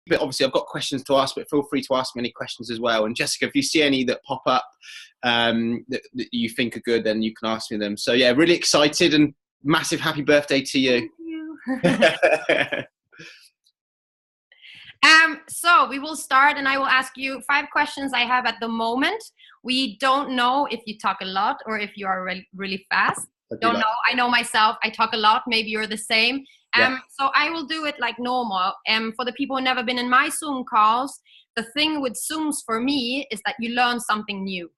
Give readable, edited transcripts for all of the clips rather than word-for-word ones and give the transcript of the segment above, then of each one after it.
But obviously I've got questions to ask, but feel free to ask me any questions as well. And Jessica, if you see any that pop up that you think are good, then you can ask me them. So yeah, really excited, and massive happy birthday to you. Thank you. So we will start, and I will ask you 5 questions I have at the moment. We don't know if you talk a lot or if you are really, really fast. Don't know. I know myself. I talk a lot. Maybe you're the same. Yeah. So I will do it like normal. For the people who never been in my Zoom calls, the thing with Zooms for me is that you learn something new,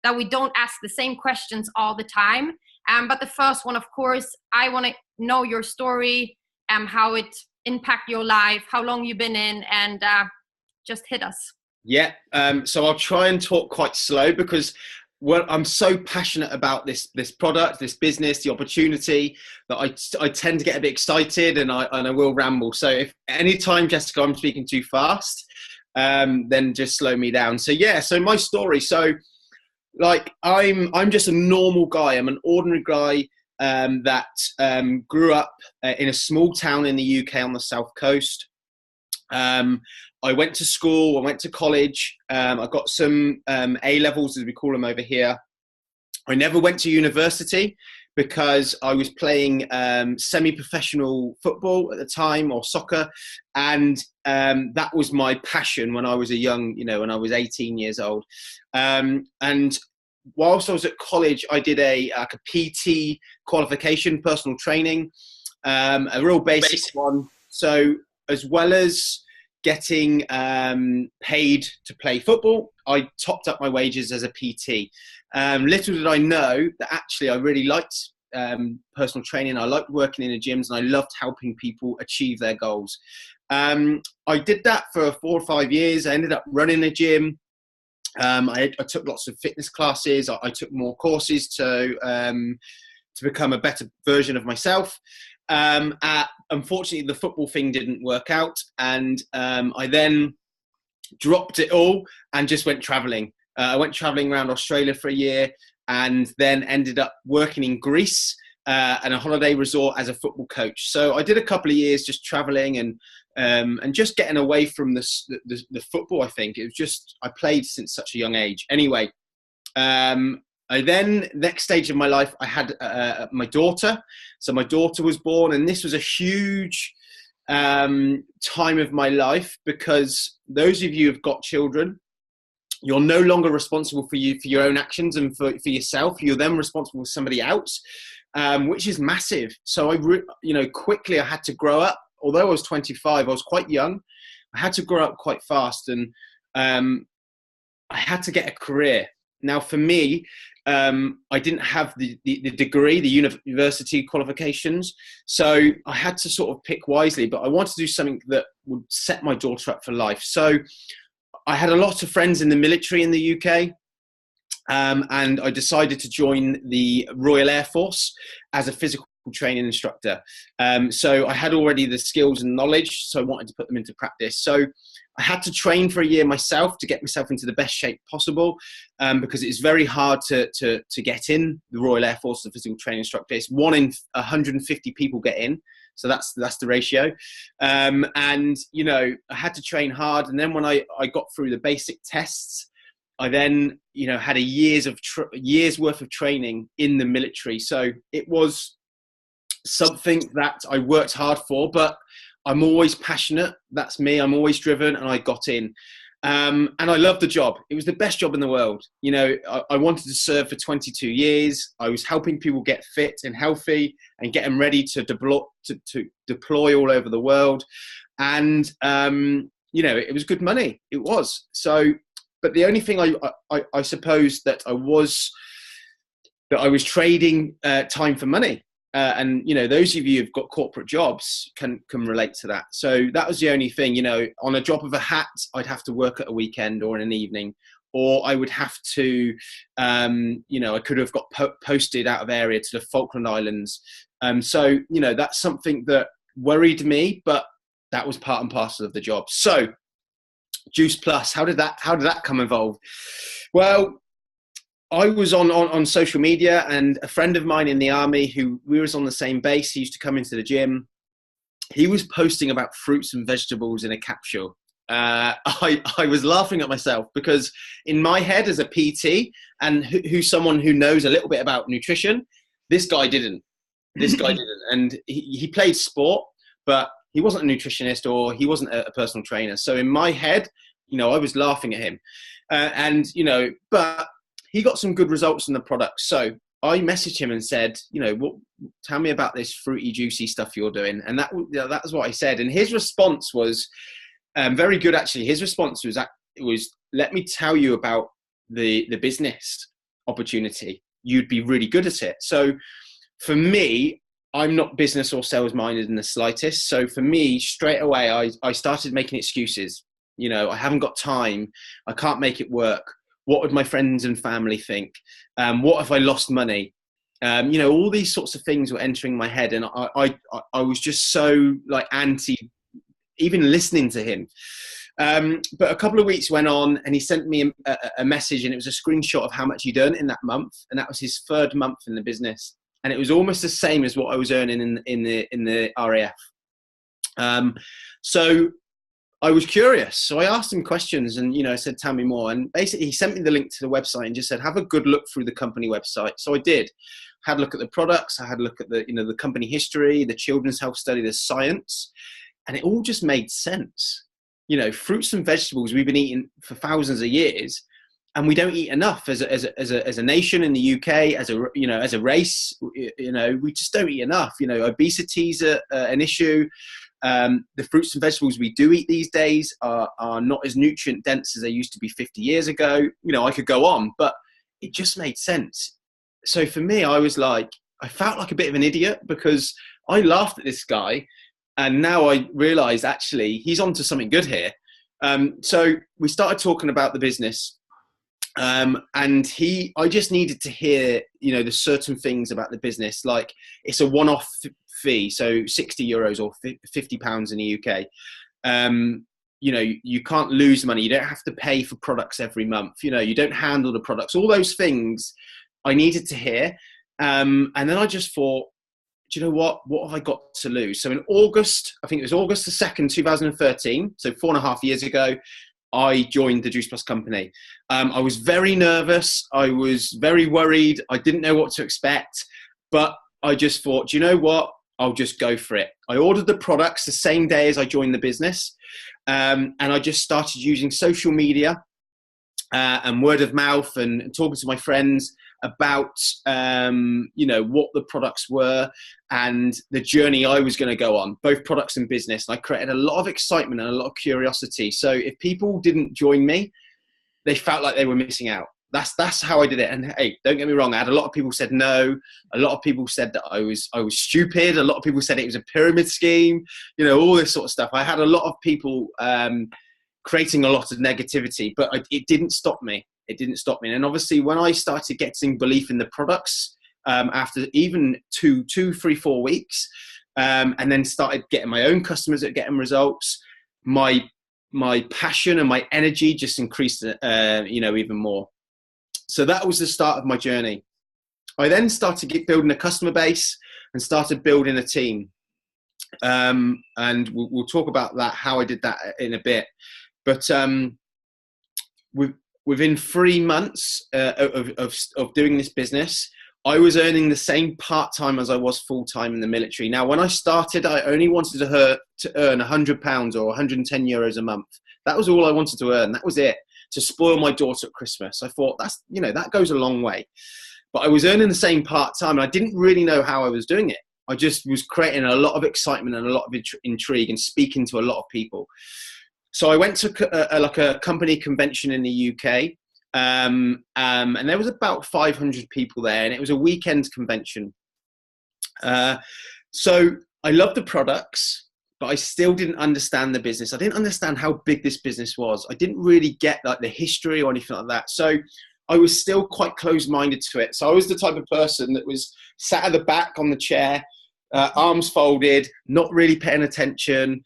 that we don't ask the same questions all the time. But the first one, of course, I want to know your story, how it impact your life, how long you've been in, and just hit us. Yeah. So I'll try and talk quite slow, because I'm so passionate about this product, this business, the opportunity, that I tend to get a bit excited, and I will ramble. So if anytime, Jessica, I'm speaking too fast, then just slow me down. So yeah, so my story. So like I'm just a normal guy. I'm an ordinary guy that grew up in a small town in the UK on the south coast. I went to school, I went to college, I got some A-levels, as we call them over here. I never went to university because I was playing semi-professional football at the time, or soccer, and that was my passion when I was when I was 18 years old. And whilst I was at college, I did a PT qualification, personal training, a real basic one. So as well as getting paid to play football, I topped up my wages as a PT. Little did I know that actually I really liked personal training. I liked working in the gyms, and I loved helping people achieve their goals. I did that for 4 or 5 years. I ended up running a gym. I took lots of fitness classes. I took more courses to become a better version of myself. Unfortunately, the football thing didn't work out, and I then dropped it all and just went traveling. I went traveling around Australia for a year, and then ended up working in Greece at a holiday resort as a football coach. So I did a couple of years just traveling and just getting away from the football. I think it was just, I played since such a young age. Anyway, I then, next stage of my life, I had my daughter. So my daughter was born, and this was a huge time of my life, because those of you who've got children, you're no longer responsible for your own actions and for yourself. You're then responsible for somebody else, which is massive. So quickly I had to grow up. Although I was 25, I was quite young. I had to grow up quite fast, and I had to get a career. Now, for me, I didn't have the degree, the university qualifications, so I had to sort of pick wisely, but I wanted to do something that would set my daughter up for life. So I had a lot of friends in the military in the UK, and I decided to join the Royal Air Force as a physical training instructor. So I had already the skills and knowledge, so I wanted to put them into practice. So I had to train for a year myself to get myself into the best shape possible, because it's very hard to get in the Royal Air Force as a physical training instructor. It's 1 in 150 people get in. So that's the ratio. And, I had to train hard. And then when I got through the basic tests, I then, had a year's worth of training in the military. So it was something that I worked hard for, but I'm always passionate. That's me. I'm always driven, and I got in. And I loved the job. It was the best job in the world. I wanted to serve for 22 years. I was helping people get fit and healthy and get them ready to deploy all over the world. And, it was good money. It was. So, but the only thing I suppose that I was trading time for money. And those of you who've got corporate jobs can relate to that. So that was the only thing. On a drop of a hat, I'd have to work at a weekend or in an evening, or I would have to, I could have got posted out of area to the Falkland Islands. So that's something that worried me, but that was part and parcel of the job. So Juice Plus, how did that come involved? Well, I was on social media, and a friend of mine in the army we was on the same base, he used to come into the gym. He was posting about fruits and vegetables in a capsule. I was laughing at myself because in my head as a PT and who's someone who knows a little bit about nutrition, this guy didn't. And he played sport, but he wasn't a nutritionist or he wasn't a personal trainer. So in my head, I was laughing at him. But he got some good results in the product. So I messaged him and said, tell me about this fruity, juicy stuff you're doing. And that's what I said. And his response was very good, actually. His response was, let me tell you about the business opportunity. You'd be really good at it. So for me, I'm not business or sales minded in the slightest. So for me, straight away, I started making excuses. I haven't got time. I can't make it work. What would my friends and family think? What if I lost money? All these sorts of things were entering my head. And I was just so anti even listening to him. But a couple of weeks went on and he sent me a message, and it was a screenshot of how much he'd earned in that month. And that was his third month in the business. And it was almost the same as what I was earning in the RAF. So I was curious. So I asked him questions and, I said, tell me more. And basically he sent me the link to the website and just said, have a good look through the company website. So I did. Had a look at the products. I had a look at the company history, the children's health study, the science, and it all just made sense. Fruits and vegetables we've been eating for thousands of years, and we don't eat enough as a nation in the UK, as a race. We just don't eat enough. Obesity is an issue. The fruits and vegetables we do eat these days are not as nutrient dense as they used to be 50 years ago. I could go on, but it just made sense. So for me, I felt like a bit of an idiot because I laughed at this guy, and now I realize actually he's onto something good here. So we started talking about the business. And I just needed to hear, the certain things about the business, like it's a one-off fee, so €60 or £50 in the UK. You can't lose money. You don't have to pay for products every month. You don't handle the products. All those things I needed to hear. And then I just thought, do you know what? What have I got to lose? So in August, I think it was August the 2nd, 2013, so 4.5 years ago, I joined the Juice Plus company. I was very nervous. I was very worried. I didn't know what to expect, but I just thought, do you know what? I'll just go for it. I ordered the products the same day as I joined the business. And I just started using social media and word of mouth and talking to my friends about, what the products were and the journey I was going to go on, both products and business. And I created a lot of excitement and a lot of curiosity. So if people didn't join me, they felt like they were missing out. That's how I did it. And hey, don't get me wrong. I had a lot of people said no. A lot of people said that I was stupid. A lot of people said it was a pyramid scheme, all this sort of stuff. I had a lot of people creating a lot of negativity, but it didn't stop me. It didn't stop me. And obviously when I started getting belief in the products, after even 2, 3, 4 weeks, and then started getting my own customers at getting results, my passion and my energy just increased, even more. So that was the start of my journey. I then started building a customer base and started building a team. And we'll talk about that, how I did that in a bit. But within 3 months of doing this business, I was earning the same part-time as I was full-time in the military. Now, when I started, I only wanted to earn £100 or €110 a month. That was all I wanted to earn. That was it, to spoil my daughter at Christmas. I thought that goes a long way. But I was earning the same part-time, and I didn't really know how I was doing it. I just was creating a lot of excitement and a lot of intrigue and speaking to a lot of people. So I went to a company convention in the UK, and there was about 500 people there, and it was a weekend convention. So I loved the products, but I still didn't understand the business. I didn't understand how big this business was. I didn't really get the history or anything like that. So I was still quite closed-minded to it. So I was the type of person that was sat at the back on the chair, arms folded, not really paying attention.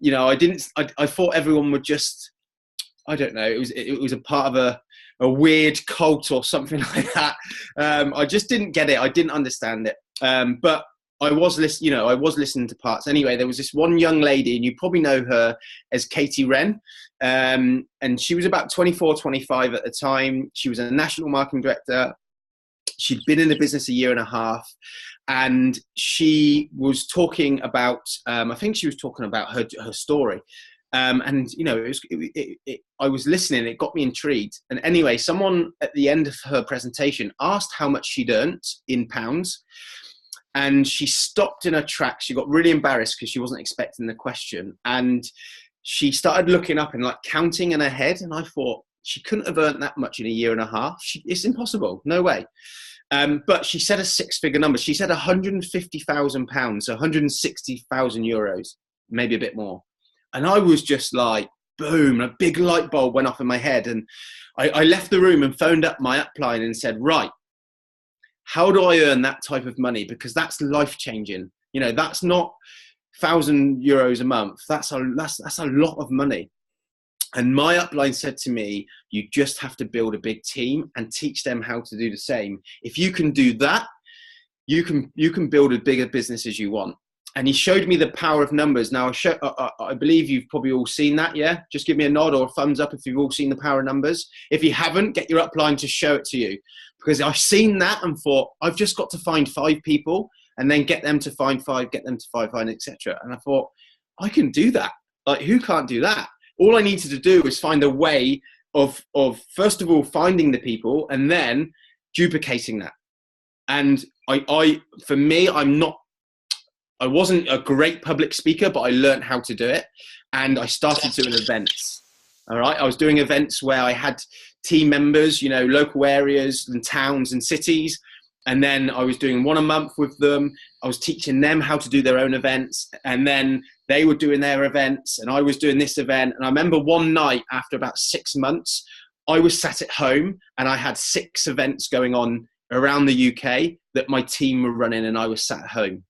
I thought everyone would just, I don't know, it was a part of a weird cult or something like that. I just didn't get it. I didn't understand it. But I was listening to parts. Anyway, there was this one young lady, and you probably know her as Katie Wren. And she was about 24, 25 at the time. She was a national marketing director. She'd been in the business a year and a half. And she was talking about, I think she was talking about her story. And, you know, I was listening, it got me intrigued. And anyway, someone at the end of her presentation asked how much she'd earned in pounds. And she stopped in her tracks. She got really embarrassed because she wasn't expecting the question. And she started looking up and like counting in her head. And I thought, she couldn't have earned that much in a year and a half. It's impossible. No way. But she said a six-figure number. She said £150,000, so 160,000 euros, maybe a bit more. And I was just like, boom, a big light bulb went off in my head. And I left the room and phoned up my upline and said, right, how do I earn that type of money? Because that's life-changing. You know, that's not €1,000 a month. That's a lot of money. And my upline said to me, you just have to build a big team and teach them how to do the same. If you can do that, you can build as big a business as you want. And he showed me the power of numbers. Now, I believe you've probably all seen that, yeah? Just give me a nod or a thumbs up if you've all seen the power of numbers. If you haven't, get your upline to show it to you. Because I've seen that and thought, I've just got to find 5 people and then get them to find 5, get them to find 5, etc. And I thought, I can do that. Like, who can't do that? All I needed to do was find a way of first of all, finding the people and then duplicating that. And for me, I wasn't a great public speaker, but I learned how to do it. And I started doing events. All right. I was doing events where I had team members, you know, local areas and towns and cities. And then I was doing one a month with them. I was teaching them how to do their own events. And then they were doing their events and I was doing this event. And I remember one night after about 6 months, I was sat at home and I had 6 events going on around the UK that my team were running and I was sat at home.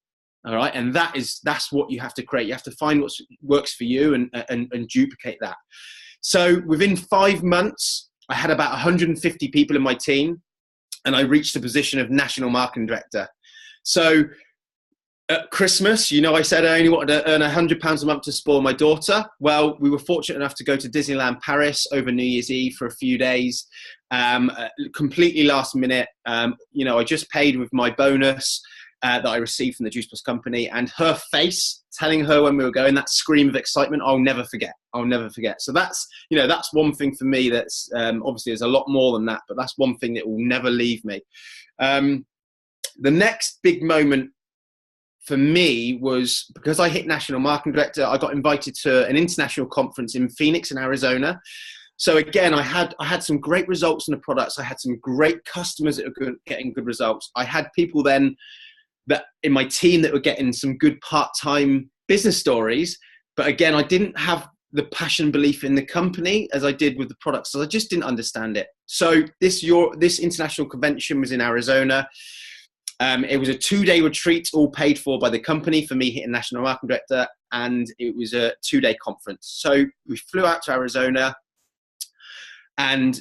All right. And that's what you have to create. You have to find what works for you and duplicate that. So within 5 months, I had about 150 people in my team and I reached the position of national marketing director. So at Christmas, you know, I said I only wanted to earn £100 a month to spoil my daughter. Well, we were fortunate enough to go to Disneyland Paris over New Year's Eve for a few days, completely last minute. You know, I just paid with my bonus that I received from the Juice Plus company, and her face telling her when we were going, that scream of excitement, I'll never forget. So that's, you know, that's one thing for me that's obviously there's a lot more than that, but that's one thing that will never leave me. The next big moment for me was because I hit national marketing director, I got invited to an international conference in Phoenix in Arizona. So again, I had some great results in the products. I had some great customers that were getting good results. I had people then that in my team that were getting some good part-time business stories. But again, I didn't have the passion belief in the company as I did with the products. So I just didn't understand it. So this international convention was in Arizona. It was a 2-day retreat, all paid for by the company for me hitting national marketing director. And it was a 2-day conference. So we flew out to Arizona and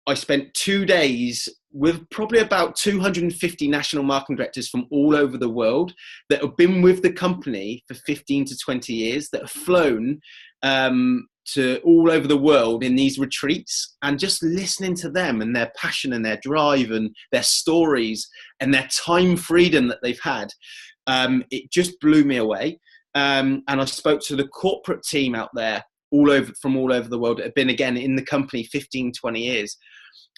I spent 2 days with probably about 250 national marketing directors from all over the world that have been with the company for 15 to 20 years, that have flown to all over the world in these retreats, and just listening to them and their passion and their drive and their stories and their time freedom that they've had. It just blew me away. And I spoke to the corporate team out there from all over the world that have been, again, in the company 15, 20 years.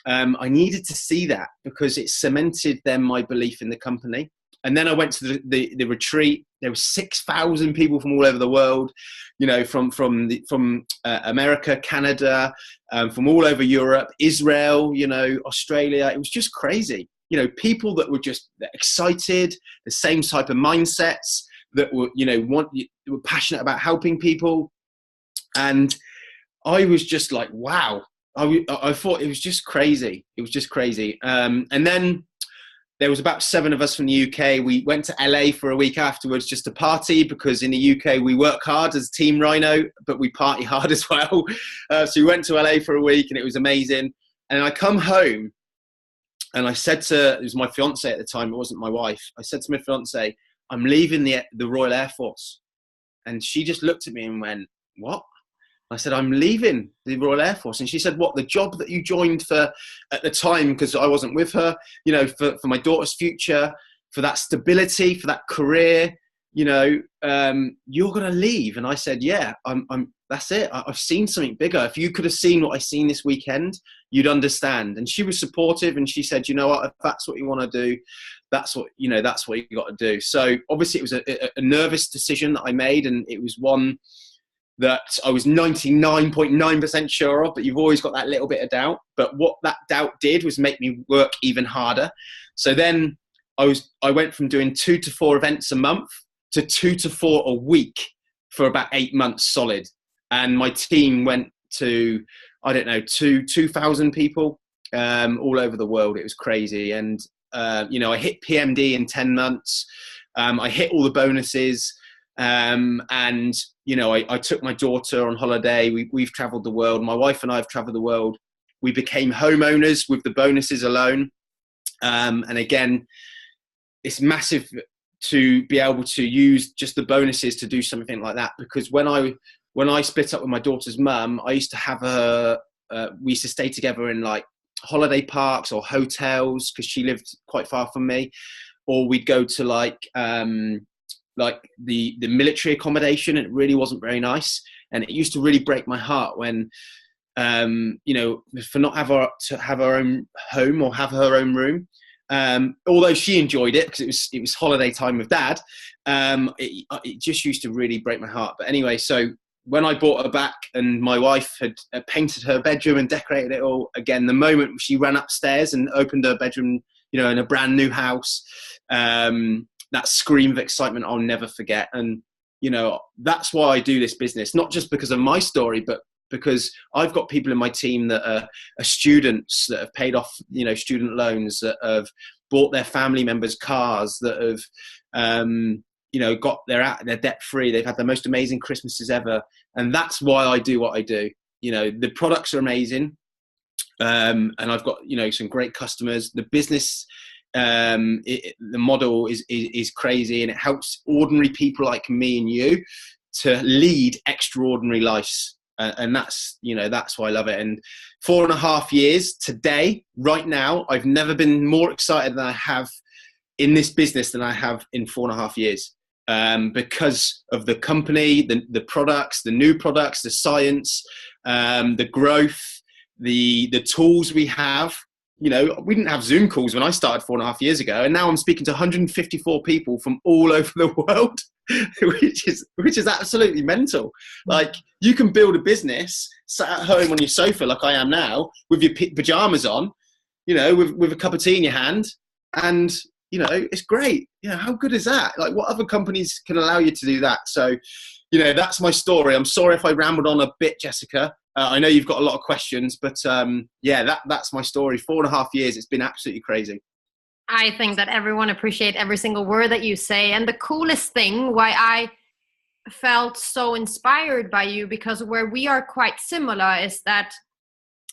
I needed to see that because it cemented then my belief in the company. And then I went to the retreat. There were 6,000 people from all over the world, you know, from America, Canada, from all over Europe, Israel, you know, Australia. It was just crazy. You know, people that were just excited, the same type of mindsets that were, you know, were passionate about helping people. And I was just like, wow. I thought it was just crazy. It was just crazy. And then there was about 7 of us from the UK. We went to LA for a week afterwards just to party, because in the UK we work hard as Team Rhino, but we party hard as well. So we went to LA for a week and it was amazing. And I come home and I said it was my fiance at the time, it wasn't my wife. I said to my fiance, I'm leaving the Royal Air Force. And she just looked at me and went, what? I said, I'm leaving the Royal Air Force. And she said, what, the job that you joined for at the time, because I wasn't with her, you know, for my daughter's future, for that stability, for that career, you know, you're going to leave. And I said, yeah, that's it. I've seen something bigger. If you could have seen what I seen this weekend, you'd understand. And she was supportive, and she said, you know what, if that's what you want to do, that's what you got to do. So obviously it was a nervous decision that I made, and it was one that I was 99.9% sure of, but you've always got that little bit of doubt. But what that doubt did was make me work even harder. So then I went from doing 2 to 4 events a month to 2 to 4 a week for about 8 months solid. And my team went to, I don't know, 2,000 people all over the world. It was crazy. And, you know, I hit PMD in 10 months. I hit all the bonuses. And, you know, I took my daughter on holiday. We've traveled the world. My wife and I have traveled the world. We became homeowners with the bonuses alone. And again, it's massive to be able to use just the bonuses to do something like that. Because when I split up with my daughter's mum, I used to have her, we used to stay together in like holiday parks or hotels, because she lived quite far from me, or we'd go to like the military accommodation, and it really wasn't very nice. And it used to really break my heart when, you know, for not to have her own home or have her own room. Although she enjoyed it because it was holiday time with Dad, it just used to really break my heart. But anyway, so when I brought her back and my wife had painted her bedroom and decorated it all, again, the moment she ran upstairs and opened her bedroom, you know, in a brand new house, that scream of excitement I'll never forget. And, you know, that's why I do this business, not just because of my story, but because I've got people in my team that are students that have paid off, you know, student loans, that have bought their family members cars, that have, you know, they're debt free. They've had the most amazing Christmases ever. And that's why I do what I do. You know, the products are amazing. And I've got, you know, some great customers. The business, the model is crazy, and it helps ordinary people like me and you to lead extraordinary lives. And that's, you know, that's why I love it. And 4.5 years today, right now, I've never been more excited than I have in this business than I have in 4.5 years, because of the company, the products, the new products, the science, the growth, the tools we have. You know, we didn't have Zoom calls when I started 4.5 years ago, and now I'm speaking to 154 people from all over the world, which is absolutely mental. Like, you can build a business sat at home on your sofa like I am now, with your pajamas on, you know, with a cup of tea in your hand, and, you know, it's great. You know, how good is that? Like, what other companies can allow you to do that? So, you know, that's my story. I'm sorry if I rambled on a bit, Jessica. I know you've got a lot of questions, but yeah, that's my story. 4.5 years. It's been absolutely crazy. I think that everyone appreciates every single word that you say. And the coolest thing why I felt so inspired by you, because where we are quite similar, is that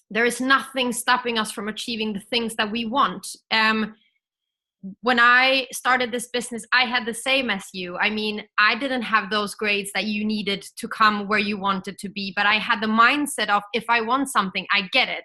there is nothing stopping us from achieving the things that we want. When I started this business, I had the same as you. I mean, I didn't have those grades that you needed to come where you wanted to be, but I had the mindset of, if I want something, I get it.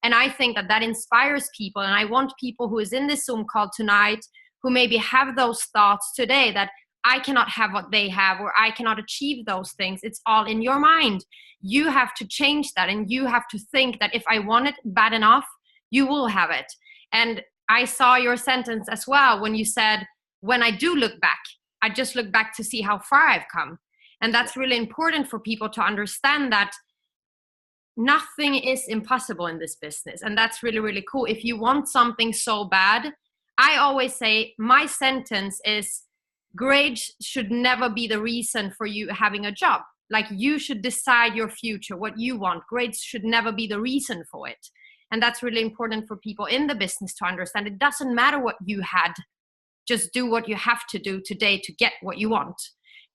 And I think that that inspires people. And I want people who is in this Zoom call tonight, who maybe have those thoughts today that I cannot have what they have, or I cannot achieve those things. It's all in your mind. You have to change that. And you have to think that if I want it bad enough, you will have it. And I saw your sentence as well when you said, when I do look back, I just look back to see how far I've come. And that's really important for people to understand, that nothing is impossible in this business. And that's really, really cool. If you want something so bad, I always say, my sentence is, grades should never be the reason for you having a job. Like, you should decide your future, what you want. Grades should never be the reason for it. And that's really important for people in the business to understand. It doesn't matter what you had. Just do what you have to do today to get what you want.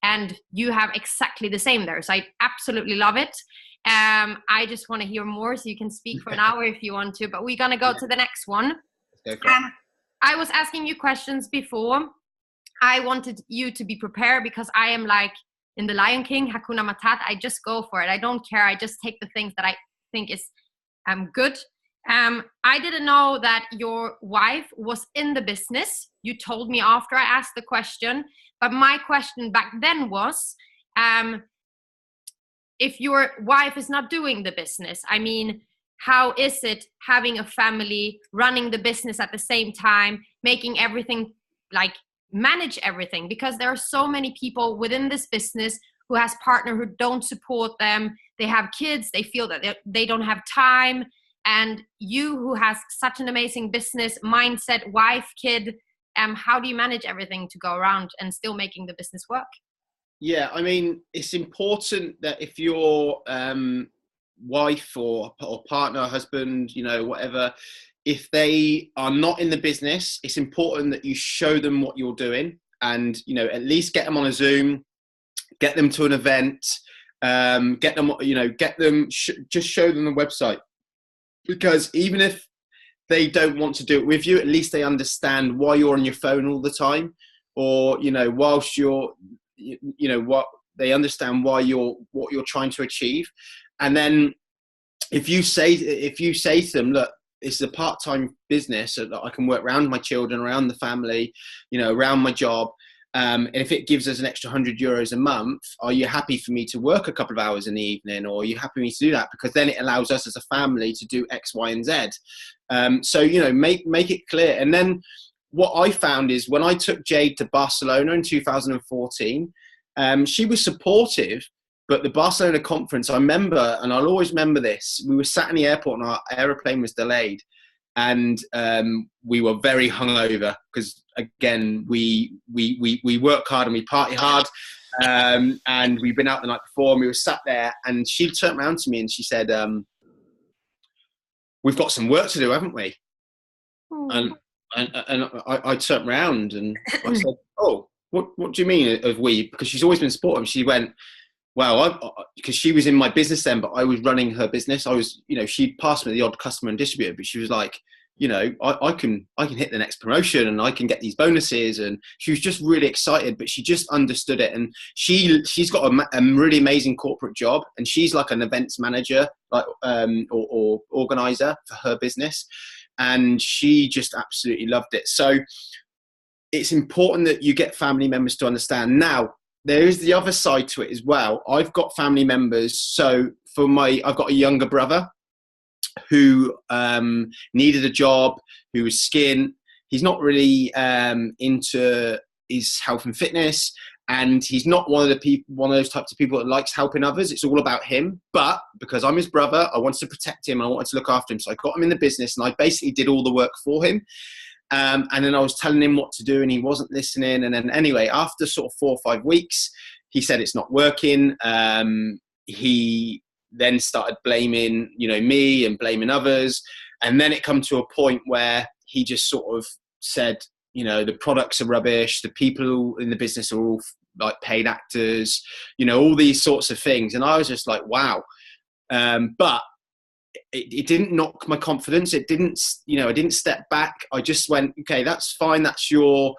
And you have exactly the same there. So I absolutely love it. I just want to hear more, so you can speak for an hour if you want to. But we're going to go to the next one. I was asking you questions before. I wanted you to be prepared because I am like in the Lion King, Hakuna Matata. I just go for it. I don't care. I just take the things that I think is good. I didn't know that your wife was in the business. You told me after I asked the question. But my question back then was, if your wife is not doing the business, I mean, how is it having a family, running the business at the same time, making everything, like manage everything? Because there are so many people within this business who has partner who don't support them. They have kids, they feel that they don't have time. And you, who has such an amazing business mindset, wife, kid, how do you manage everything to go around and still making the business work? Yeah, I mean, it's important that if your wife or partner, husband, you know, whatever, if they are not in the business, it's important that you show them what you're doing, and, you know, at least get them on a Zoom, get them to an event, get them, you know, just show them the website. Because even if they don't want to do it with you, at least they understand why you're on your phone all the time, or, you know, whilst you're, you know, what they understand what you're trying to achieve. And then if you say to them, look, it's a part-time business so that I can work around my children, around the family, you know, around my job. And if it gives us an extra €100 a month, are you happy for me to work a couple of hours in the evening, or are you happy for me to do that? Because then it allows us as a family to do X, Y, and Z. So, you know, make it clear. And then what I found is when I took Jade to Barcelona in 2014, she was supportive, but the Barcelona conference, I remember, and I'll always remember this, we were sat in the airport and our aeroplane was delayed. And we were very hungover because, again, we work hard and we party hard, and we'd been out the night before, and we were sat there, and she turned around to me and she said, "We've got some work to do, haven't we?" And I turned around and I said, "Oh, what do you mean of we?" Because she's always been supportive. She went, well, because she was in my business then, but I was running her business. I was, you know, she'd passed me the odd customer and distributor, but she was like, you know, I can hit the next promotion and I can get these bonuses. And she was just really excited, but she just understood it. And she's got a really amazing corporate job, and she's like an events manager, like or organizer for her business. And she just absolutely loved it. So it's important that you get family members to understand. Now, there is the other side to it as well. I've got family members. So I've got a younger brother who needed a job, who was skint. He's not really into his health and fitness, and he's not one of those types of people that likes helping others. It's all about him. But because I'm his brother, I wanted to protect him and I wanted to look after him. So I got him in the business and I basically did all the work for him. And then I was telling him what to do and he wasn't listening. And then anyway, after sort of 4 or 5 weeks, he said it's not working. He then started blaming, you know, me and blaming others. And then it come to a point where he just sort of said, you know, the products are rubbish. The people in the business are all like paid actors, you know, all these sorts of things. And I was just like, wow. But it didn't knock my confidence. It didn't, you know, I didn't step back. I just went, okay, that's fine. That's your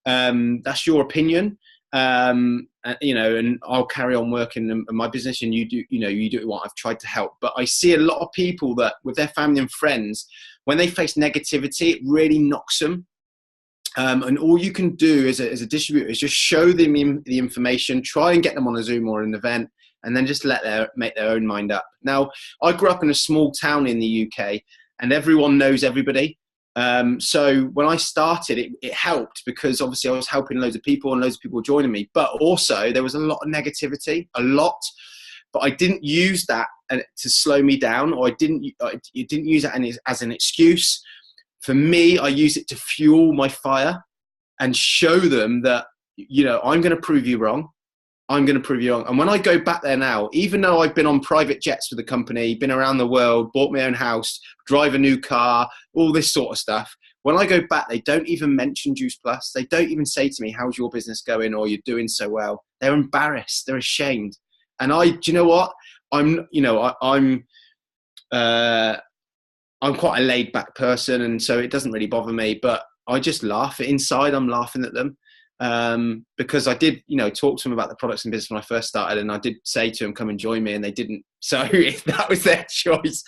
opinion. You know, and I'll carry on working in my business, and you do what I've tried to help. But I see a lot of people that with their family and friends, when they face negativity, it really knocks them. And all you can do as a distributor is just show them the information, try and get them on a Zoom or an event, and then just make their own mind up. Now, I grew up in a small town in the UK, and everyone knows everybody. So when I started, it helped because obviously I was helping loads of people and loads of people were joining me. But also there was a lot of negativity, a lot. But I didn't use that to slow me down, or I didn't use that as an excuse. For me, I use it to fuel my fire and show them that, you know, I'm going to prove you wrong. I'm going to prove you wrong. And when I go back there now, even though I've been on private jets for the company, been around the world, bought my own house, drive a new car, all this sort of stuff, when I go back, they don't even mention Juice Plus. They don't even say to me, how's your business going? Or you're doing so well. They're embarrassed. They're ashamed. And do you know what? I'm quite a laid back person. And so it doesn't really bother me, but I just laugh. Inside, I'm laughing at them. because I did, talk to them about the products and business when I first started, and I did say to them, come and join me, and they didn't. So that was their choice.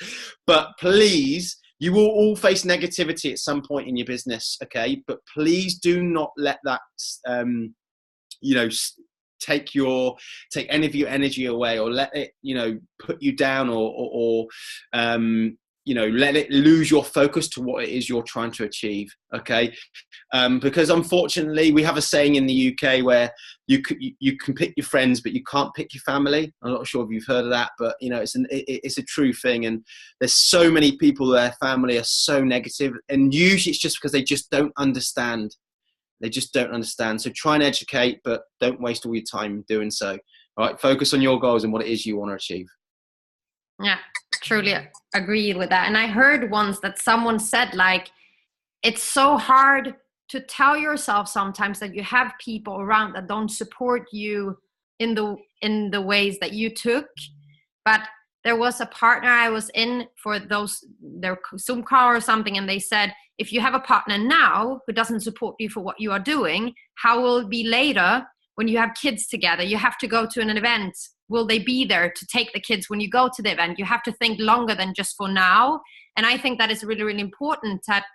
But please, you will all face negativity at some point in your business, okay? But please do not let that, take any of your energy away, or let it, put you down, or let it lose your focus to what it is you're trying to achieve, okay? Because unfortunately, we have a saying in the UK where you can pick your friends, but you can't pick your family. I'm not sure if you've heard of that, but it's a true thing. And there's so many people, their family are so negative, and usually it's just because they just don't understand. They just don't understand. So try and educate, but don't waste all your time doing so. All right, focus on your goals and what it is you want to achieve. Yeah, truly agree with that. And I heard once that someone said, like, it's so hard to tell yourself sometimes that you have people around that don't support you in the ways that you took. But there was a partner I was in for their Zoom call or something, and they said, if you have a partner now who doesn't support you for what you are doing, how will it be later when you have kids together? You have to go to an event. Will they be there to take the kids when you go to the event? You have to think longer than just for now. And I think that is really, really important that,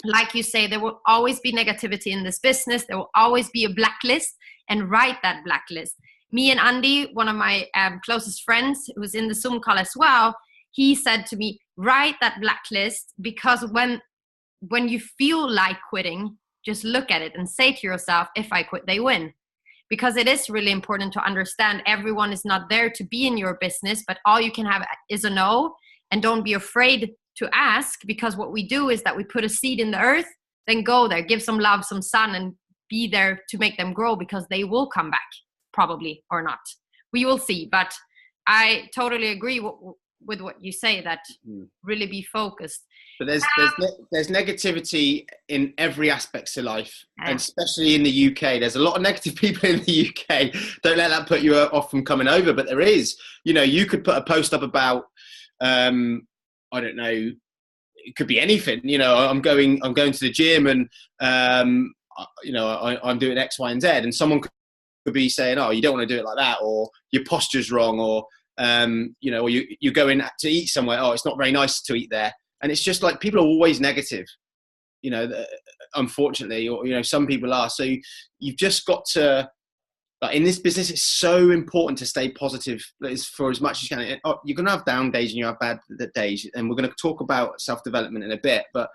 like you say, there will always be negativity in this business. There will always be a blacklist, and write that blacklist. Me and Andy, one of my closest friends who was in the Zoom call as well, he said to me, write that blacklist, because when you feel like quitting, just look at it and say to yourself, if I quit, they win. Because it is really important to understand everyone is not there to be in your business, but all you can have is a no. And don't be afraid to ask, because what we do is that we put a seed in the earth, then go there, give some love, some sun, and be there to make them grow, because they will come back, probably, or not. We will see. But I totally agree with what you say, that really be focused. But there's negativity in every aspect of life, and especially in the UK. There's a lot of negative people in the UK. Don't let that put you off from coming over. But there is, you could put a post up about, I don't know, it could be anything. I'm going to the gym, and I'm doing X, Y, and Z, and someone could be saying, oh, you don't want to do it like that, or your posture's wrong, or or you're going to eat somewhere, oh, it's not very nice to eat there. And it's just like, people are always negative, unfortunately, or, some people are. So you've just got to, like, in this business, it's so important to stay positive for as much as you can. You're going to have down days and you have bad days. And we're going to talk about self-development in a bit, but,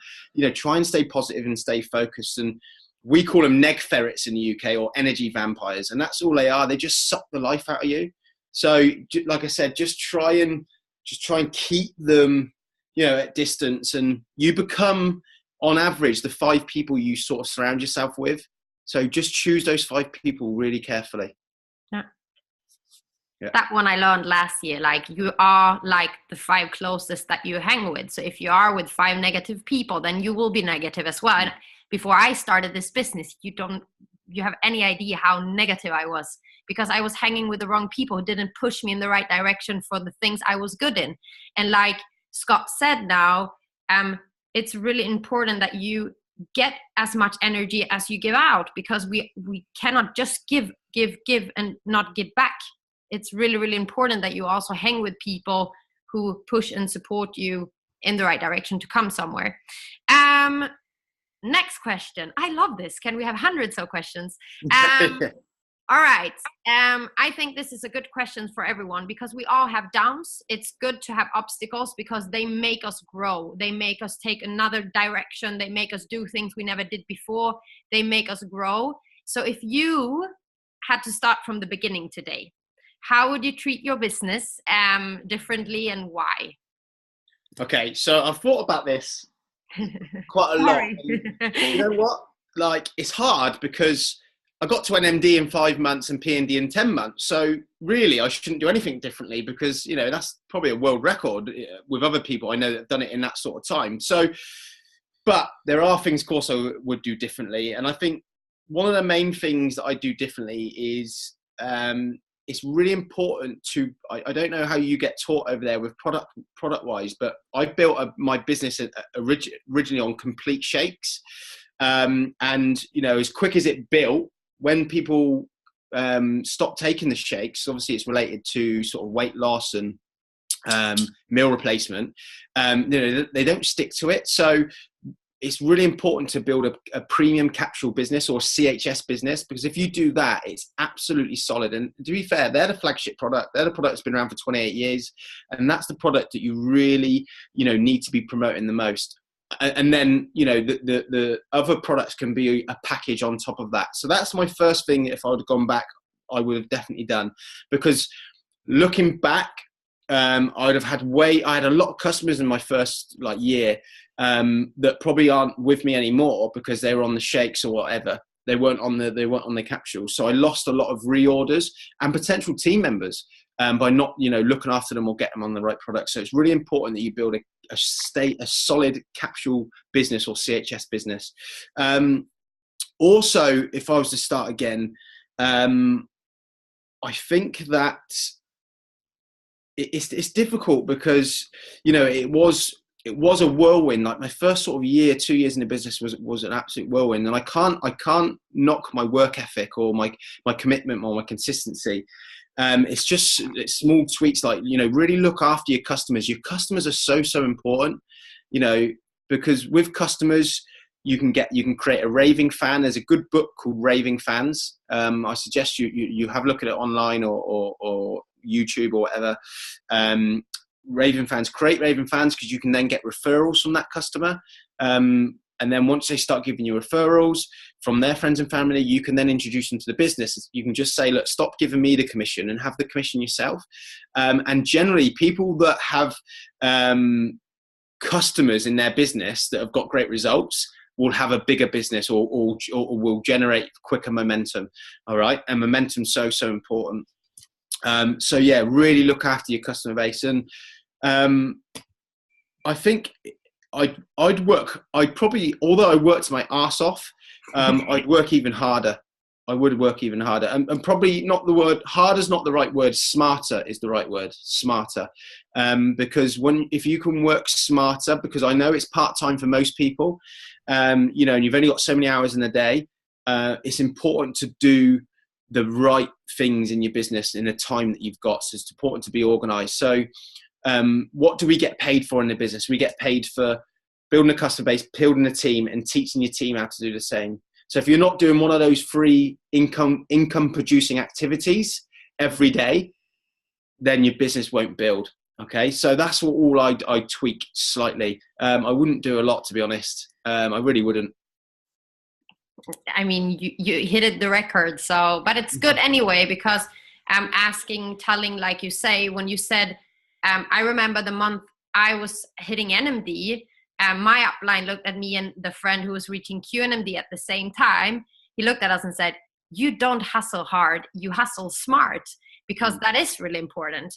try and stay positive and stay focused. And we call them neg ferrets in the UK, or energy vampires. And that's all they are. They just suck the life out of you. So like I said, just try and keep them, at distance, and you become, on average, the 5 people you sort of surround yourself with. So just choose those 5 people really carefully. Yeah. That one I learned last year, like, you are like the 5 closest that you hang with. So if you are with 5 negative people, then you will be negative as well. And before I started this business, you have any idea how negative I was, because I was hanging with the wrong people who didn't push me in the right direction for the things I was good in. And like Scott said now, it's really important that you get as much energy as you give out, because we cannot just give and not give back. It's really, really important that you also hang with people who push and support you in the right direction to come somewhere. Next question. I love this. Can we have hundreds of questions? All right. I think this is a good question for everyone, because we all have downs. It's good to have obstacles, because they make us grow. They make us take another direction. They make us do things we never did before. They make us grow. So if you had to start from the beginning today, how would you treat your business differently, and why? Okay, so I've thought about this quite a lot. And you know what? Like, it's hard, because I got to an MD in 5 months and P&D in 10 months. So really, I shouldn't do anything differently, because, that's probably a world record with other people I know that have done it in that sort of time. So, but there are things, of course, I would do differently. And I think one of the main things that I do differently is it's really important to, I don't know how you get taught over there with product wise, but I built my business originally on complete shakes. And, as quick as it built, when people stop taking the shakes, obviously it's related to sort of weight loss and meal replacement, they don't stick to it. So it's really important to build a premium capsule business or CHS business, because if you do that, it's absolutely solid. And to be fair, they're the flagship product. They're the product that's been around for 28 years. And that's the product that you really, need to be promoting the most. And then, the other products can be a package on top of that. So that's my first thing. If I would have gone back, I would have definitely done, because looking back, I had a lot of customers in my first year that probably aren't with me anymore because they were on the shakes or whatever. They weren't on the capsules. So I lost a lot of reorders and potential team members by not, looking after them or get them on the right product. So it's really important that you build a solid capsule business or CHS business. Also, if I was to start again, I think that it's difficult because, it was a whirlwind. Like my first sort of 2 years in the business was an absolute whirlwind. And I can't knock my work ethic or my commitment or my consistency. It's small tweaks like, really look after your customers. Your customers are so important, because with customers, you can create a raving fan. There's a good book called Raving Fans. I suggest you have a look at it online or YouTube or whatever. Create raving fans, because you can then get referrals from that customer. And then once they start giving you referrals from their friends and family, you can then introduce them to the business. You can just say, look, stop giving me the commission and have the commission yourself. And generally people that have customers in their business that have got great results will have a bigger business or will generate quicker momentum. All right. And momentum's so important. So yeah, really look after your customer base. And I think although I worked my arse off, I'd work even harder. I would work even harder. And probably not the word, hard is not the right word, smarter is the right word, smarter. Because if you can work smarter, because I know it's part-time for most people, and you've only got so many hours in a day, it's important to do the right things in your business in the time that you've got. So it's important to be organized. So what do we get paid for in the business? We get paid for building a customer base, building a team, and teaching your team how to do the same. So if you're not doing one of those free income producing activities every day, then your business won't build. Okay, so that's all I tweak slightly. I wouldn't do a lot, to be honest. I really wouldn't. I mean, you hit it the record. So, but it's good anyway, because I'm telling, like you say, when you said, I remember the month I was hitting NMD, my upline looked at me and the friend who was reaching QNMD at the same time. He looked at us and said, you don't hustle hard, you hustle smart, because that is really important.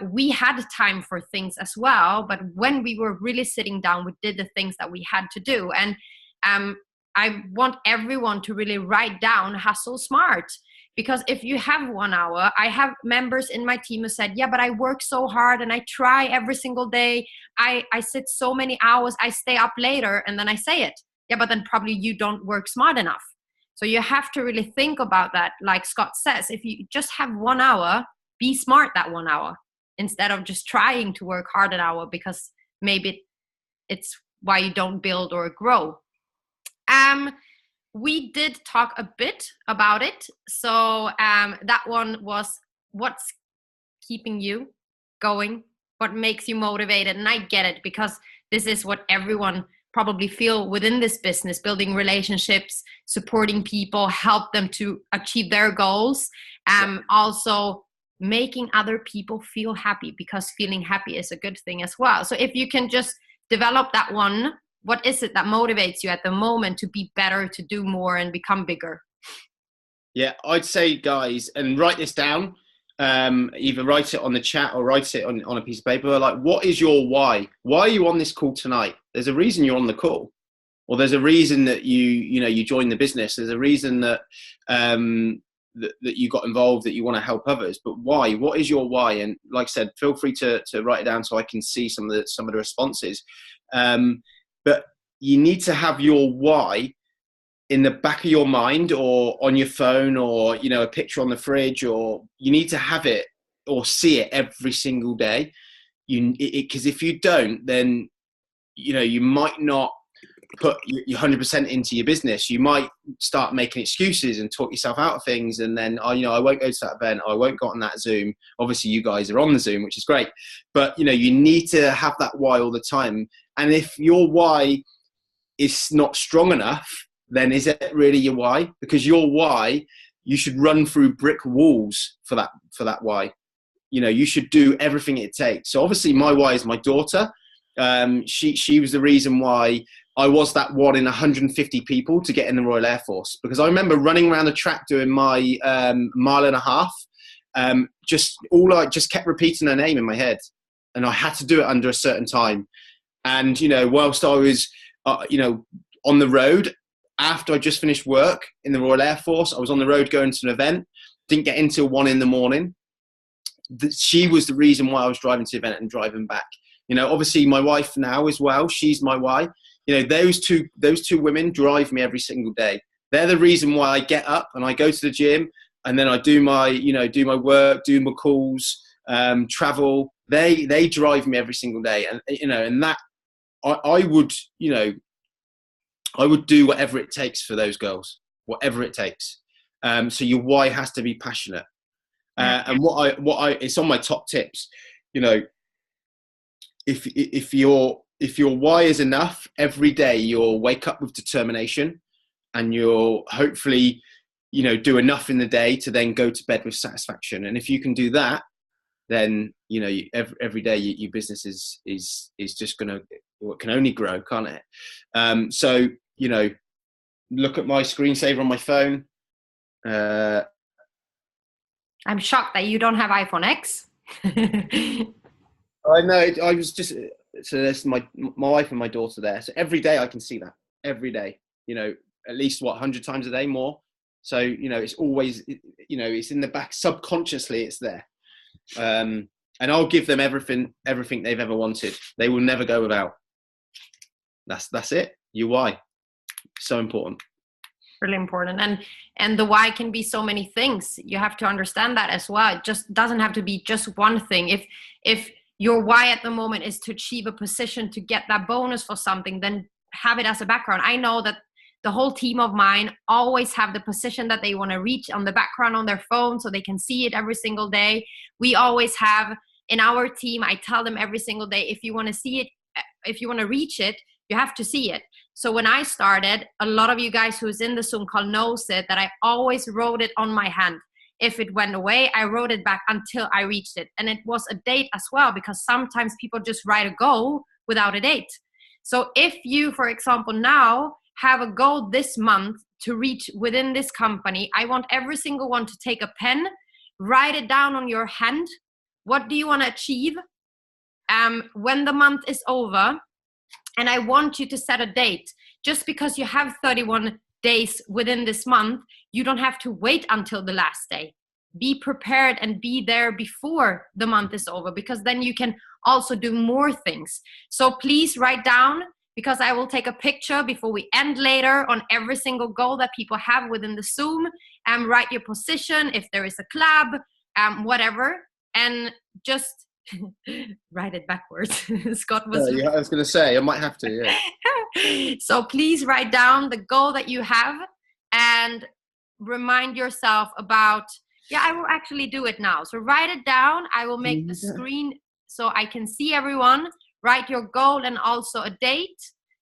We had time for things as well, but when we were really sitting down, we did the things that we had to do. And I want everyone to really write down hustle smart, because if you have 1 hour, I have members in my team who said, yeah, but I work so hard and I try every single day. I sit so many hours, I stay up later, and then I say it. Yeah, but then probably you don't work smart enough. So you have to really think about that. Like Scott says, if you just have 1 hour, be smart that 1 hour instead of just trying to work hard an hour, because maybe it's why you don't build or grow. We did talk a bit about it. So that one was, what's keeping you going? What makes you motivated? And I get it, because this is what everyone probably feel within this business, building relationships, supporting people, help them to achieve their goals. Also making other people feel happy, because feeling happy is a good thing as well. So if you can just develop that one, what is it that motivates you at the moment to be better, to do more and become bigger? Yeah, I'd say, guys, and write this down, either write it on the chat or write it on a piece of paper. Like, what is your why? Why are you on this call tonight? There's a reason you're on the call, or there's a reason that you joined the business. There's a reason that that you got involved, that you want to help others. But why? What is your why? And like I said, feel free to write it down so I can see some of the responses. But you need to have your why in the back of your mind or on your phone or, you know, a picture on the fridge, or you need to have it or see it every single day. Because if you don't, then, you know, you might not put your 100% into your business. You might start making excuses and talk yourself out of things. And then, oh, you know, I won't go to that event. I won't go on that Zoom. Obviously you guys are on the Zoom, which is great, but you know, you need to have that why all the time. And if your why is not strong enough, then is it really your why? Because your why, you should run through brick walls for that why. You know, you should do everything it takes. So obviously my why is my daughter. She was the reason why I was that one in 150 people to get in the Royal Air Force, because I remember running around the track doing my mile and a half. I just kept repeating her name in my head, and I had to do it under a certain time. And, you know, whilst I was, you know, on the road, after I just finished work in the Royal Air Force, I was on the road going to an event, didn't get in till 1 a.m. She was the reason why I was driving to the event and driving back. You know, obviously my wife now as well, she's my why. You know, those two women drive me every single day. They're the reason why I get up and I go to the gym, and then I do my work, do my calls, travel. They drive me every single day. And, you know, and that I would, you know, I would do whatever it takes for those girls, whatever it takes. So your why has to be passionate. And it's on my top tips. You know, if your why is enough, every day you'll wake up with determination, and you'll hopefully, you know, do enough in the day to then go to bed with satisfaction. And if you can do that, then, you know, every day your business is just gonna, it can only grow, can't it? So, you know, look at my screensaver on my phone. I'm shocked that you don't have iPhone X. I know. I was just, so there's my wife and my daughter there. So every day I can see that. Every day, you know, at least 100 times a day more. So, you know, it's always, you know, it's in the back, subconsciously it's there. And I'll give them everything they've ever wanted. They will never go without. That's it. Your why. So important. Really important. And the why can be so many things. You have to understand that as well. It just doesn't have to be just one thing. If your why at the moment is to achieve a position, to get that bonus for something, then have it as a background. I know that the whole team of mine always have the position that they want to reach on the background on their phone, so they can see it every single day. We always have in our team, I tell them every single day, if you want to see it, if you want to reach it, you have to see it. So when I started, a lot of you guys who's in the Zoom call knows it, that I always wrote it on my hand. If it went away, I wrote it back until I reached it. And it was a date as well, because sometimes people just write a goal without a date. So if you, for example, now have a goal this month to reach within this company, I want every single one to take a pen, write it down on your hand. What do you want to achieve when the month is over? And I want you to set a date. Just because you have 31 days within this month, you don't have to wait until the last day. Be prepared and be there before the month is over, because then you can also do more things. So please write down, because I will take a picture before we end later on every single goal that people have within the Zoom, and write your position, if there is a club, whatever, and just write it backwards. Scott was... Yeah, I was going to say, I might have to, yeah. So please write down the goal that you have and remind yourself about, I will actually do it now. So write it down. I will make the screen so I can see everyone. Write your goal and also a date.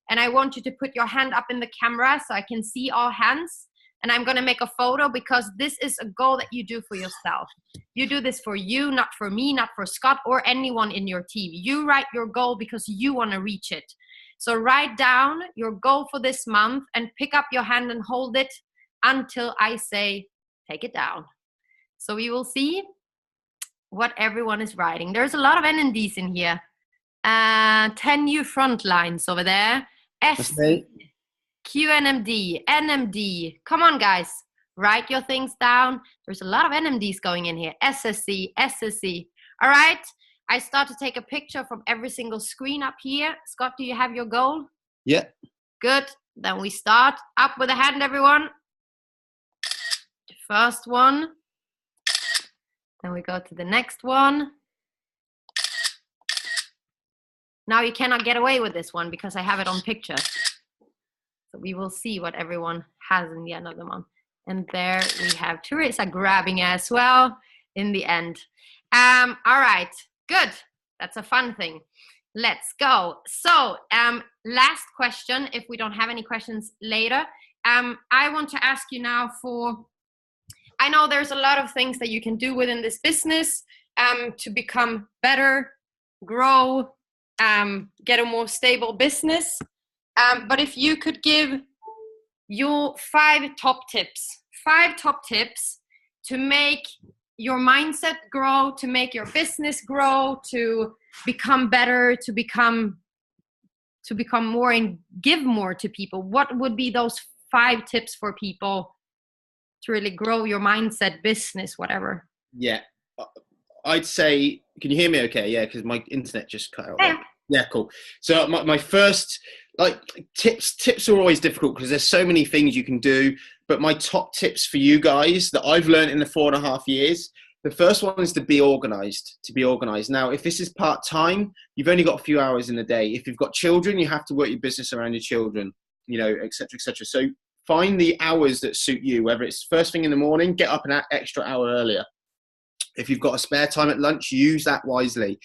And I want you to put your hand up in the camera so I can see all hands. And I'm going to make a photo, because this is a goal that you do for yourself. You do this for you, not for me, not for Scott or anyone in your team. You write your goal because you want to reach it. So write down your goal for this month and pick up your hand and hold it until I say, take it down. So we will see what everyone is writing. There's a lot of NMDs in here. 10 new front lines over there. SC, QNMD, NMD. Come on, guys. Write your things down. There's a lot of NMDs going in here. SSC, SSC. All right. I start to take a picture from every single screen up here. Scott, do you have your goal? Yeah. Good. Then we start up with a hand, everyone. The first one. Then we go to the next one. Now you cannot get away with this one because I have it on picture. So we will see what everyone has in the end of the month. And there we have Teresa grabbing as well in the end. All right, good. That's a fun thing. Let's go. So last question, if we don't have any questions later. I want to ask you now I know there's a lot of things that you can do within this business to become better, grow, get a more stable business. But if you could give your 5 top tips to make your mindset grow, to make your business grow, to become better, to become more and give more to people, what would be those 5 tips for people to really grow your mindset, business, whatever? Yeah, I'd say, can you hear me okay? Yeah, because my internet just cut out. Yeah. Yeah, cool. So my first, like, tips are always difficult because there's so many things you can do. But my top tips for you guys that I've learned in the 4.5 years, the first one is to be organized. Now, if this is part-time, you've only got a few hours in a day. If you've got children, you have to work your business around your children, you know, et cetera, et cetera. So find the hours that suit you, whether it's first thing in the morning, get up an extra hour earlier. If you've got a spare time at lunch, use that wisely.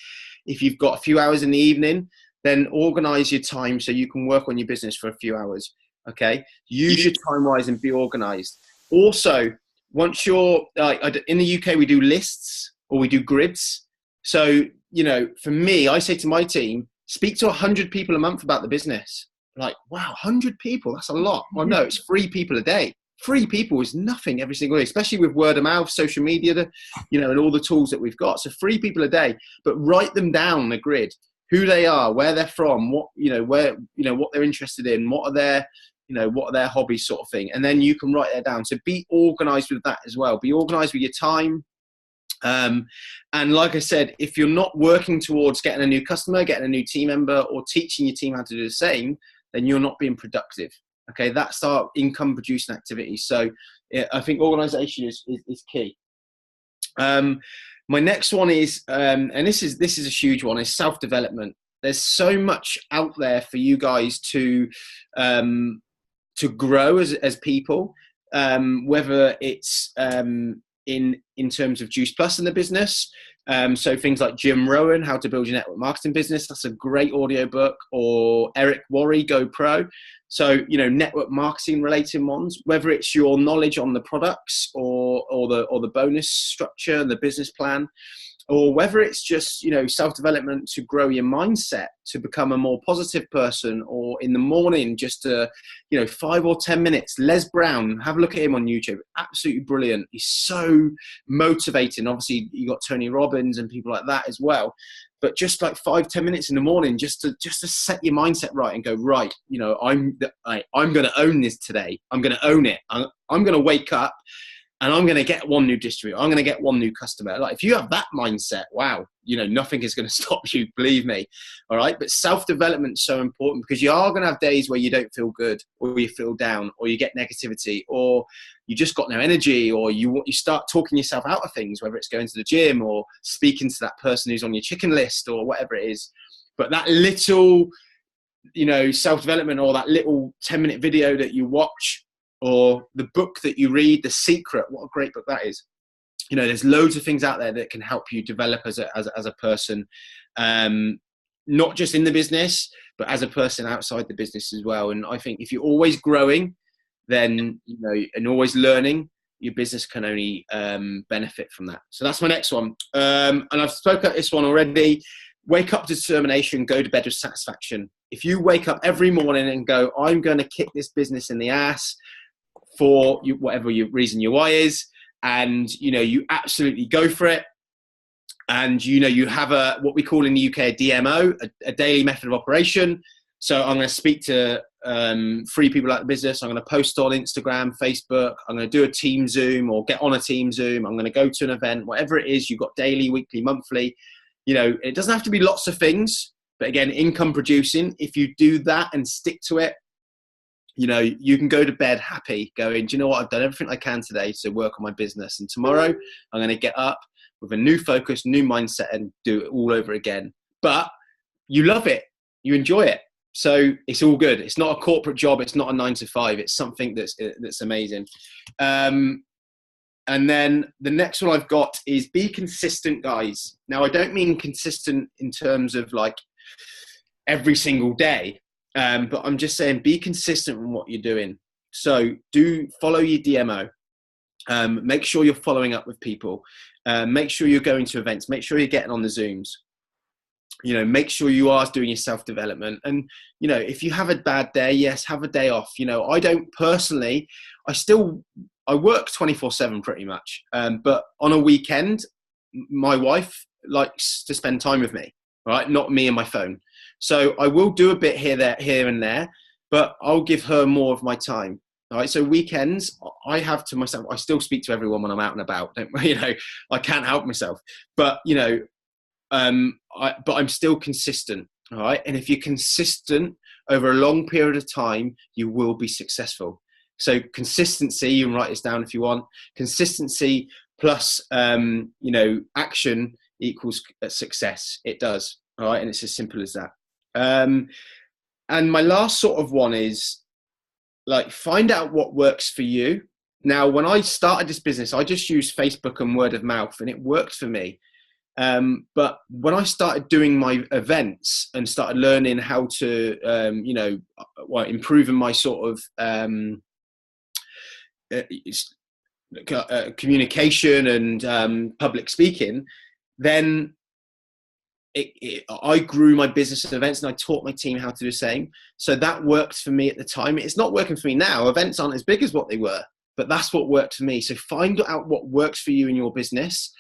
If you've got a few hours in the evening, then organize your time so you can work on your business for a few hours. Okay. Use your time wise and be organized. Also, once you're in the UK, we do lists or we do grids. So, you know, for me, I say to my team, speak to 100 people a month about the business. Like, wow, 100 people, that's a lot. Well, no, it's 3 people a day. 3 people is nothing every single day, especially with word of mouth, social media, you know, and all the tools that we've got. So 3 people a day, but write them down on a grid, who they are, where they're from, what they're interested in, what are their hobbies, sort of thing. And then you can write that down. So be organized with that as well. Be organized with your time. And like I said, if you're not working towards getting a new customer, getting a new team member, or teaching your team how to do the same, then you're not being productive. Okay, that's our income producing activity. So I think organization is key. My next one is, and this is a huge one, is self-development. There's so much out there for you guys to grow as people, whether it's in terms of Juice Plus in the business. So things like Jim Rohn, How to Build Your Network Marketing Business. That's a great audiobook. Or Eric Worre, Go Pro. So, you know, network marketing related ones, whether it's your knowledge on the products or the bonus structure and the business plan, or whether it's just, you know, self-development to grow your mindset, to become a more positive person, or in the morning, just to, you know, 5 or 10 minutes. Les Brown, have a look at him on YouTube. Absolutely brilliant. He's so motivating. Obviously, you got Tony Robbins and people like that as well. But just like 5-10 minutes in the morning, just to set your mindset right and go, right, you know, I'm going to own this today. I'm going to own it. I'm going to wake up and I'm going to get 1 new distributor. I'm going to get 1 new customer. Like, if you have that mindset, wow, you know, nothing is going to stop you, believe me. All right. But self-development is so important, because you are going to have days where you don't feel good, or you feel down, or you get negativity, or you just got no energy, or you start talking yourself out of things, whether it's going to the gym or speaking to that person who's on your chicken list or whatever it is. But that little, you know, self-development, or that little 10-minute video that you watch, or the book that you read, The Secret, what a great book that is. You know, there's loads of things out there that can help you develop as a person, not just in the business, but as a person outside the business as well. And I think if you're always growing, then, you know, and always learning, your business can only benefit from that. So that's my next one. And I've spoken about this one already. Wake up to determination, go to bed with satisfaction. If you wake up every morning and go, I'm going to kick this business in the ass for you, whatever your reason your why is, and, you know, you absolutely go for it, and, you know, you have what we call in the UK a DMO, a daily method of operation. So I'm going to speak to 3 people at the business. I'm going to post on Instagram, Facebook. I'm going to do a team Zoom, or get on a team Zoom. I'm going to go to an event, whatever it is. You've got daily, weekly, monthly. You know, it doesn't have to be lots of things, but again, income producing. If you do that and stick to it, you know, you can go to bed happy going, do you know what? I've done everything I can today to work on my business. And tomorrow I'm going to get up with a new focus, new mindset, and do it all over again. But you love it. You enjoy it. So it's all good. It's not a corporate job. It's not a 9 to 5. It's something that's amazing. And then the next one I've got is be consistent, guys. Now, I don't mean consistent in terms of like every single day. But I'm just saying, be consistent in what you're doing. So do follow your DMO. Make sure you're following up with people. Make sure you're going to events. Make sure you're getting on the Zooms. You know, make sure you are doing your self-development. And, you know, if you have a bad day, yes, have a day off. You know, I don't personally, I work 24/7 pretty much. But on a weekend, my wife likes to spend time with me, right? Not me and my phone. So I will do a bit here and there, but I'll give her more of my time. All right. So weekends I have to myself. I still speak to everyone when I'm out and about. You know, I can't help myself. But you know, but I'm still consistent. All right. And if you're consistent over a long period of time, you will be successful. So consistency. You can write this down if you want. Consistency plus you know, action equals success. It does. All right. And it's as simple as that. And my last sort of one is like, find out what works for you. Now, when I started this business, I just used Facebook and word of mouth, and it worked for me. But when I started doing my events and started learning how to, you know, improving my sort of communication and public speaking, then I grew my business and events, and I taught my team how to do the same. So that worked for me at the time. It's not working for me now. Events aren't as big as what they were, but that's what worked for me. So find out what works for you in your business.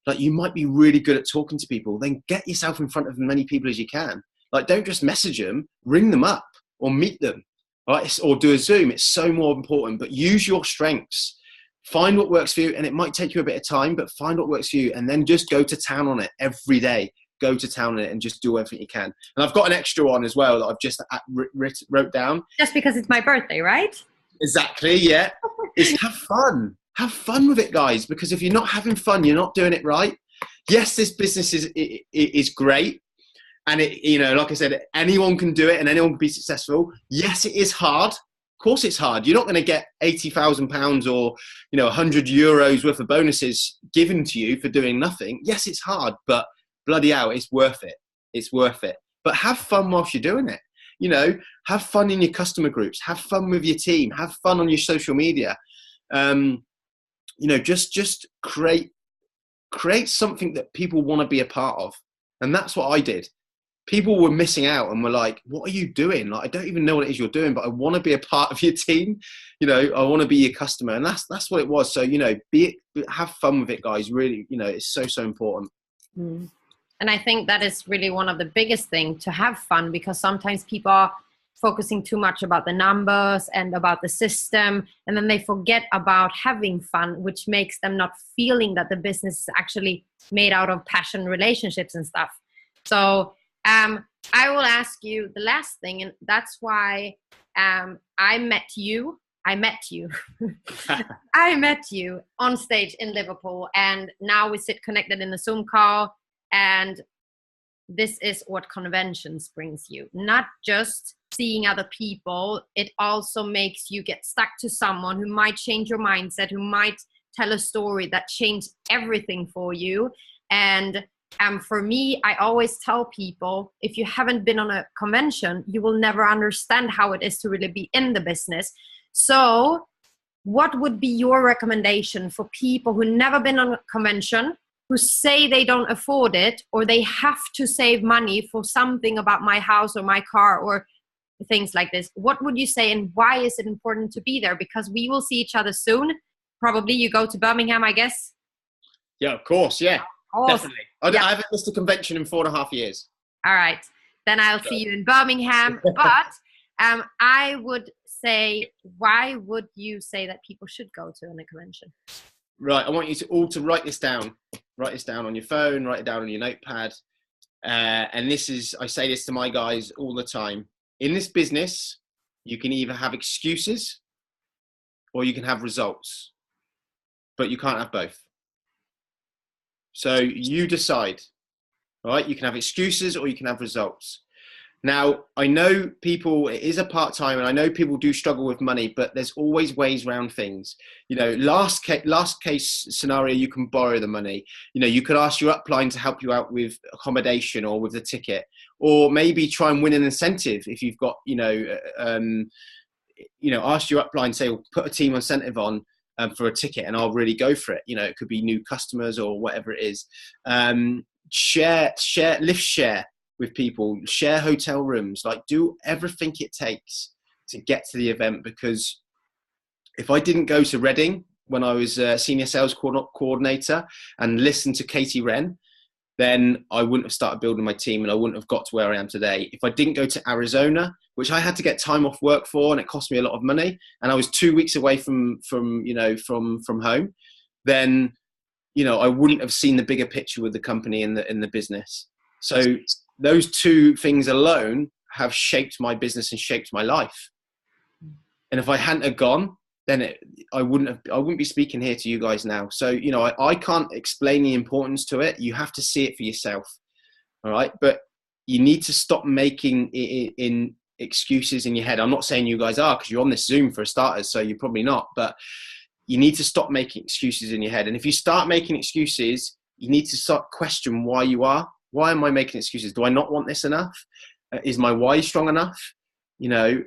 Like, you might be really good at talking to people, then get yourself in front of as many people as you can. Like, don't just message them, ring them up or meet them, right? Or do a Zoom. It's so more important, but use your strengths. Find what works for you, and it might take you a bit of time, but find what works for you, and then just go to town on it every day. Go to town on it and just do everything you can. And I've got an extra one as well that I've just wrote down. Just because it's my birthday, right? Exactly, yeah. Is have fun. Have fun with it, guys, because if you're not having fun, you're not doing it right. Yes, this business is great. And it, you know, like I said, anyone can do it and anyone can be successful. Yes, it is hard. Of course it's hard. You're not going to get £80,000 or, you know, €100 worth of bonuses given to you for doing nothing. Yes, it's hard, but bloody hell, it's worth it. It's worth it. But have fun whilst you're doing it. You know, have fun in your customer groups. Have fun with your team. Have fun on your social media. You know, just create something that people want to be a part of. And that's what I did. People were missing out and were like, what are you doing? Like, I don't even know what it is you're doing, but I want to be a part of your team. You know, I want to be your customer. And that's what it was. So, you know, have fun with it, guys. Really, you know, it's so important. Mm. And I think that is really one of the biggest things, to have fun, because sometimes people are focusing too much about the numbers and about the system, and then they forget about having fun, which makes them not feeling that the business is actually made out of passion, relationships and stuff. So I will ask you the last thing, and that's why I met you. I met you on stage in Liverpool, and now we sit connected in a Zoom call. And this is what conventions brings you. Not just seeing other people, it also makes you get stuck to someone who might change your mindset, who might tell a story that changed everything for you. And for me, I always tell people, if you haven't been on a convention, you will never understand how it is to really be in the business. So what would be your recommendation for people who never been on a convention, who say they don't afford it, or they have to save money for something about my house or my car or things like this? What would you say, and why is it important to be there? Because we will see each other soon. Probably you go to Birmingham, I guess. Yeah, of course. Yeah, definitely. I haven't missed a convention in 4.5 years. All right. Then I'll see you in Birmingham. But I would say, why would you say that people should go to a convention? Right. I want you all to write this down. Write this down on your phone, write it down on your notepad. And I say this to my guys all the time. In this business, You can either have excuses or you can have results, but you can't have both. So you decide, right? You can have excuses or you can have results. Now, I know people, it is a part-time, and I know people do struggle with money, but there's always ways around things. You know, last case scenario, you can borrow the money. You know, you could ask your upline to help you out with accommodation or with the ticket, or maybe try and win an incentive if you've got, ask your upline, say, well, put a team incentive on for a ticket and I'll really go for it. You know, it could be new customers or whatever it is. Share, lift share with people, share hotel rooms, like do everything it takes to get to the event. Because if I didn't go to Reading when I was a senior sales coordinator and listen to Katie Wren, then I wouldn't have started building my team and I wouldn't have got to where I am today. If I didn't go to Arizona, which I had to get time off work for, and it cost me a lot of money, and I was 2 weeks away from home, then, you know, I wouldn't have seen the bigger picture with the company and the business. So those two things alone have shaped my business and shaped my life. And if I hadn't have gone, then I wouldn't be speaking here to you guys now. So, you know, I can't explain the importance to it. You have to see it for yourself. All right. But you need to stop making in excuses in your head. I'm not saying you guys are, because you're on this Zoom for starters, so you're probably not, but you need to stop making excuses in your head. And if you start making excuses, you need to start question why you are. Why am I making excuses? Do I not want this enough? Is my why strong enough? You know,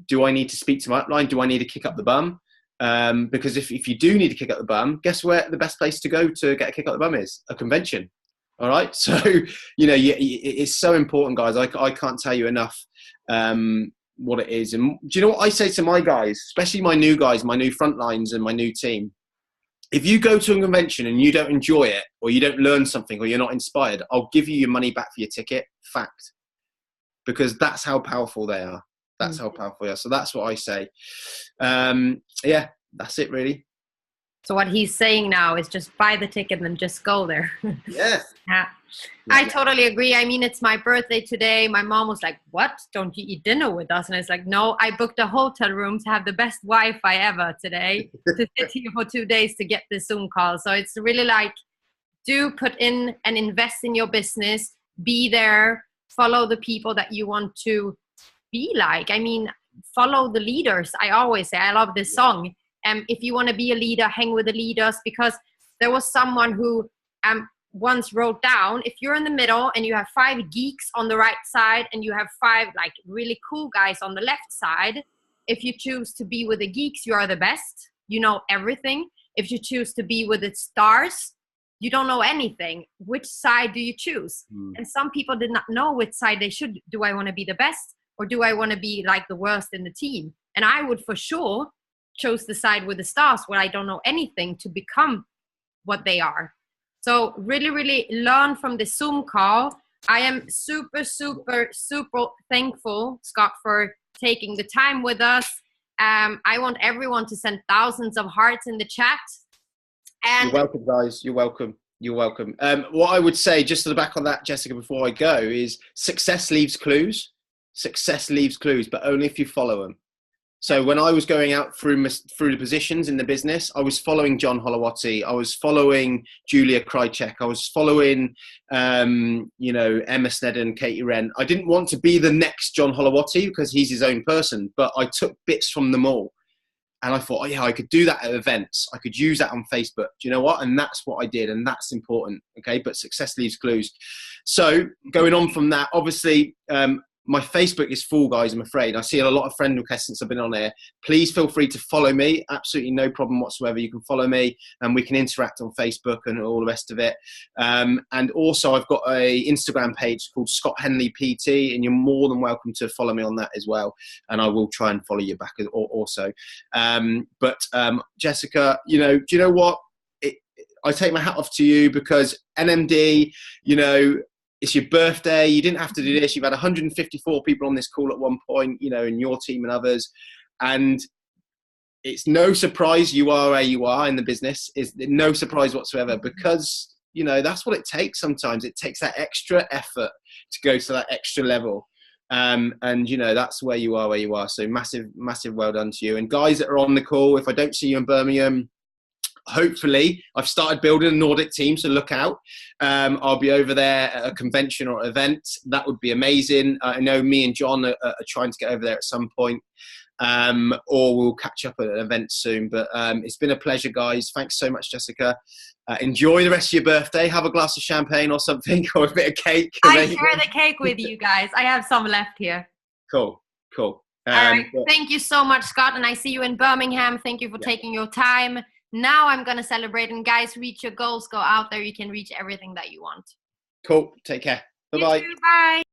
do I need to speak to my upline? Do I need to kick up the bum? Because if you do need to kick up the bum, guess where the best place to go to get a kick up the bum is? A convention. All right. So, you know, it's so important, guys. I can't tell you enough what it is. And do you know what I say to my guys, especially my new guys, my new front lines and my new team? If you go to a convention and you don't enjoy it, or you don't learn something, or you're not inspired, I'll give you your money back for your ticket. Fact. Because that's how powerful they are. That's how powerful they are. So that's what I say. Yeah, that's it really. So what he's saying now is just buy the ticket and just go there. Yeah. Yeah. I totally agree. I mean, it's my birthday today. My mom was like, what? Don't you eat dinner with us? And I was like, no, I booked a hotel room to have the best Wi-Fi ever today to sit here for 2 days to get this Zoom call. So it's really like, do put in and invest in your business, be there, follow the people that you want to be like. I mean, follow the leaders. I always say, I love this song. If you want to be a leader, hang with the leaders, because there was someone who once wrote down, if you're in the middle and you have 5 geeks on the right side and you have 5 like really cool guys on the left side, if you choose to be with the geeks, you are the best. You know everything. If you choose to be with the stars, you don't know anything. Which side do you choose? And some people did not know which side they should. Do I want to be the best, or do I want to be like the worst in the team? And I would for sure chose the side with the stars, where I don't know anything, to become what they are. So really, really learn from the Zoom call. I am super, super, super thankful, Scott, for taking the time with us. I want everyone to send thousands of hearts in the chat. And you're welcome, guys. You're welcome. You're welcome. What I would say, just to the back on that, Jessica, before I go, is success leaves clues. Success leaves clues, but only if you follow them. So when I was going out through the positions in the business, I was following John Holowati. I was following Julia Krychek. I was following, Emma Snedden, Katie Wren. I didn't want to be the next John Holowati because he's his own person, but I took bits from them all. And I thought, oh, yeah, I could do that at events. I could use that on Facebook. Do you know what? And that's what I did. And that's important. Okay. But success leaves clues. So going on from that, obviously, my Facebook is full, guys, I'm afraid. I see a lot of friend requests since I've been on here. Please feel free to follow me. Absolutely no problem whatsoever. You can follow me and we can interact on Facebook and all the rest of it. And also I've got a Instagram page called Scott Henley PT, and you're more than welcome to follow me on that as well. And I will try and follow you back also. Jessica, do you know what? I take my hat off to you, because NMD, it's your birthday. You didn't have to do this. You've had 154 people on this call at one point, in your team and others. And it's no surprise you are where you are in the business. It's no surprise whatsoever, because, that's what it takes sometimes. It takes that extra effort to go to that extra level. And that's where you are. So massive well done to you. And guys that are on the call, if I don't see you in Birmingham, hopefully I've started building a Nordic team, so look out. I'll be over there at a convention or event. That would be amazing. I know me and John are trying to get over there at some point, or we'll catch up at an event soon. But it's been a pleasure, guys. Thanks so much, Jessica. Enjoy the rest of your birthday. Have a glass of champagne or something, or a bit of cake. I share the cake with you guys. I have some left here. Cool. All right. Thank you so much, Scott. And I see you in Birmingham. Thank you for taking your time. Now I'm going to celebrate. And guys, reach your goals. Go out there. You can reach everything that you want. Cool. Take care. Bye-bye. Bye.